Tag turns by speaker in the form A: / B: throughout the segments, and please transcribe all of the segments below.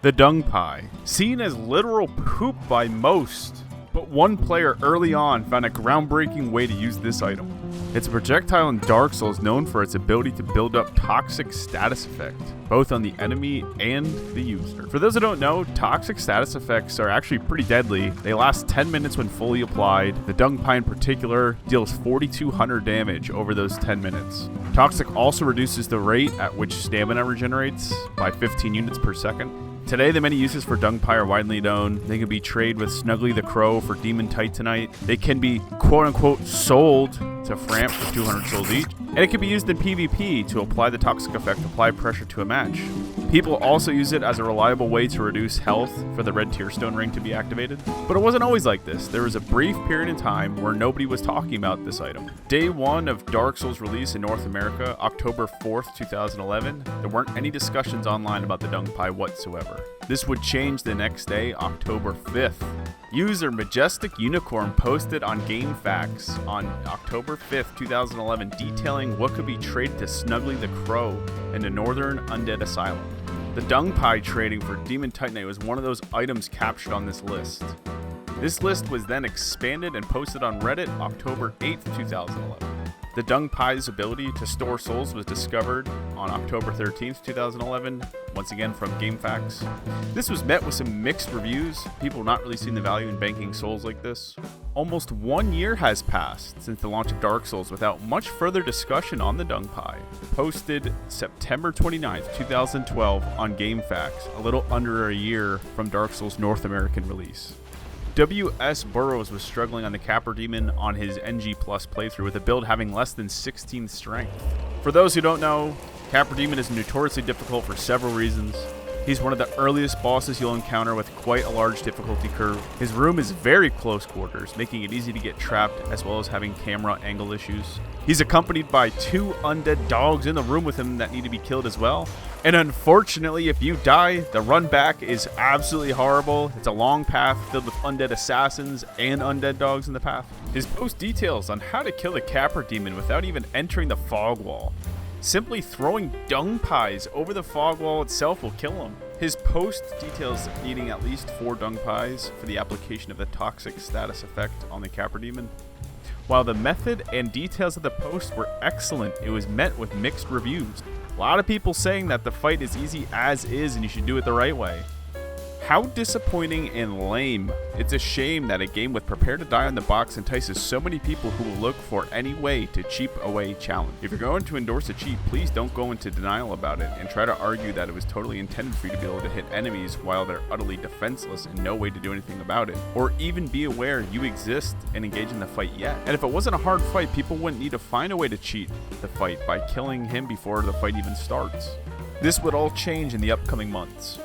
A: The Dung Pie, seen as literal poop by most, but one player early on found a groundbreaking way to use this item. It's a projectile in Dark Souls known for its ability to build up toxic status effect, both on the enemy and the user. For those who don't know, toxic status effects are actually pretty deadly. They last 10 minutes when fully applied. The Dung Pie in particular deals 4,200 damage over those 10 minutes. Toxic also reduces the rate at which stamina regenerates by 15 units per second. Today, the many uses for Dung Pie are widely known. They can be traded with Snuggly the Crow for Demon Titanite. They can be quote-unquote sold to Framp for 200 souls each. And it can be used in PvP to apply the toxic effect, apply pressure to a match. People also use it as a reliable way to reduce health for the red tier stone ring to be activated. But it wasn't always like this. There was a brief period in time where nobody was talking about this item. Day 1 of Dark Souls release in North America, October 4th, 2011, there weren't any discussions online about the Dung Pie whatsoever. This would change the next day, October 5th. User Majestic Unicorn posted on GameFAQs on October 5th, 2011, detailing what could be traded to Snuggly the Crow in the Northern Undead Asylum. The Dung Pie trading for Demon Titanite was one of those items captured on this list. This list was then expanded and posted on Reddit October 8th, 2011. The Dung Pie's ability to store souls was discovered on October 13th, 2011, once again from GameFAQs. This was met with some mixed reviews, people not really seeing the value in banking souls like this. Almost 1 year has passed since the launch of Dark Souls without much further discussion on the Dung Pie. Posted September 29th, 2012 on GameFAQs, a little under a year from Dark Souls' North American release. W.S. Burrows was struggling on the Capra Demon on his NG Plus playthrough with a build having less than 16 strength. For those who don't know, Capra Demon is notoriously difficult for several reasons. He's one of the earliest bosses you'll encounter with quite a large difficulty curve. His room is very close quarters, making it easy to get trapped as well as having camera angle issues. He's accompanied by 2 undead dogs in the room with him that need to be killed as well. And unfortunately, if you die, the run back is absolutely horrible. It's a long path filled with undead assassins and undead dogs in the path. His post details on how to kill the Capra Demon without even entering the fog wall. Simply throwing Dung Pies over the fog wall itself will kill him. His post details needing at least 4 Dung Pies for the application of the toxic status effect on the Capra Demon. While the method and details of the post were excellent, it was met with mixed reviews. A lot of people saying that the fight is easy as is and you should do it the right way. How disappointing and lame. It's a shame that a game with Prepare to Die on the box entices so many people who will look for any way to cheap away challenge. If you're going to endorse a cheat, please don't go into denial about it and try to argue that it was totally intended for you to be able to hit enemies while they're utterly defenseless and no way to do anything about it. Or even be aware you exist and engage in the fight yet. And if it wasn't a hard fight, people wouldn't need to find a way to cheat the fight by killing him before the fight even starts. This would all change in the upcoming months.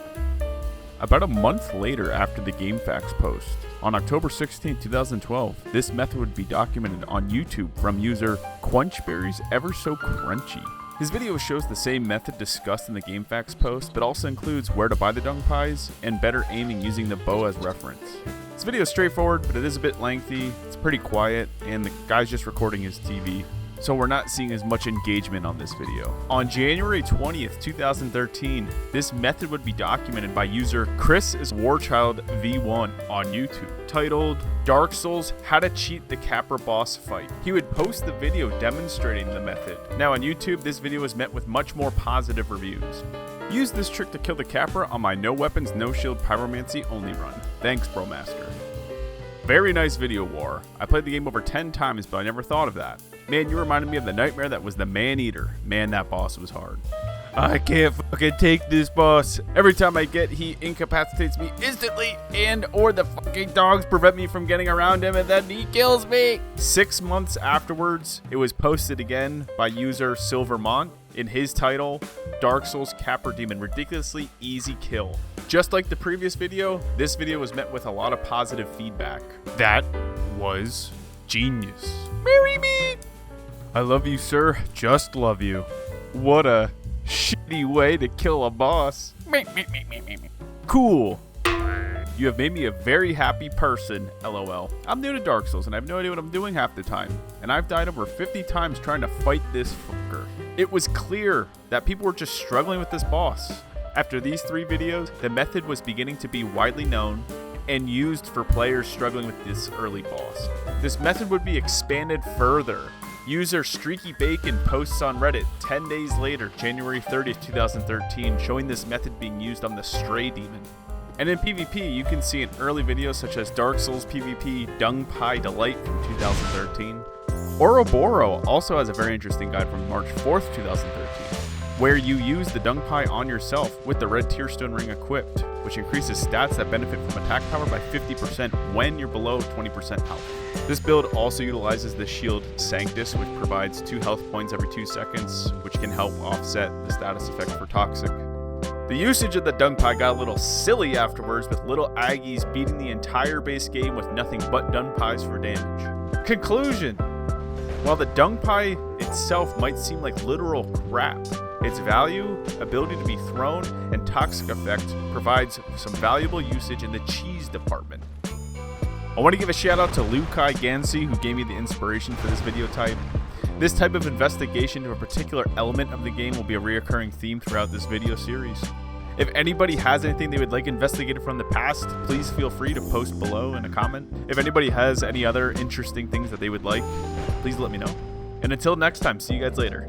A: About a month later after the GameFAQs post, on October 16, 2012, this method would be documented on YouTube from user Quenchberry's Ever So Crunchy. His video shows the same method discussed in the GameFAQs post, but also includes where to buy the Dung Pies and better aiming using the bow as reference. This video is straightforward, but it is a bit lengthy, it's pretty quiet, and the guy's just recording his TV. So we're not seeing as much engagement on this video. On January 20th, 2013, this method would be documented by user Chris is Warchild V1 on YouTube, titled Dark Souls How to Cheat the Capra Boss Fight. He would post the video demonstrating the method. Now on YouTube, this video was met with much more positive reviews. Use this trick to kill the Capra on my no weapons, no shield pyromancy only run. Thanks, Bromaster. Very nice video, War. I played the game over 10 times, but I never thought of that. Man, you reminded me of the nightmare that was the Man-Eater. Man, that boss was hard. I can't fucking take this boss. Every time I get, he incapacitates me instantly, and or the fucking dogs prevent me from getting around him, and then he kills me. 6 months afterwards, it was posted again by user Silvermont in his title, Dark Souls Capra Demon, ridiculously easy kill. Just like the previous video, this video was met with a lot of positive feedback. That was genius. Marry me! I love you, sir. Just love you. What a shitty way to kill a boss. Cool. You have made me a very happy person, LOL. I'm new to Dark Souls and I have no idea what I'm doing half the time. And I've died over 50 times trying to fight this fucker. It was clear that people were just struggling with this boss. After these 3 videos, the method was beginning to be widely known and used for players struggling with this early boss. This method would be expanded further. User Streaky Bacon posts on Reddit 10 days later, January 30th, 2013, showing this method being used on the Stray Demon. And in PvP, you can see an early video such as Dark Souls PvP Dung Pie Delight from 2013. Ouroboros also has a very interesting guide from March 4th, 2013, where you use the Dung Pie on yourself with the red Tearstone ring equipped, which increases stats that benefit from attack power by 50% when you're below 20% health. This build also utilizes the shield Sanctus, which provides 2 health points every 2 seconds, which can help offset the status effect for Toxic. The usage of the Dung Pie got a little silly afterwards, with little Aggies beating the entire base game with nothing but Dung Pies for damage. Conclusion: while the Dung Pie itself might seem like literal crap, its value, ability to be thrown, and toxic effect provides some valuable usage in the cheese department. I want to give a shout out to Lukai Gansi, who gave me the inspiration for this video type. This type of investigation to a particular element of the game will be a reoccurring theme throughout this video series. If anybody has anything they would like investigated from the past, please feel free to post below in a comment. If anybody has any other interesting things that they would like, please let me know. And until next time, see you guys later.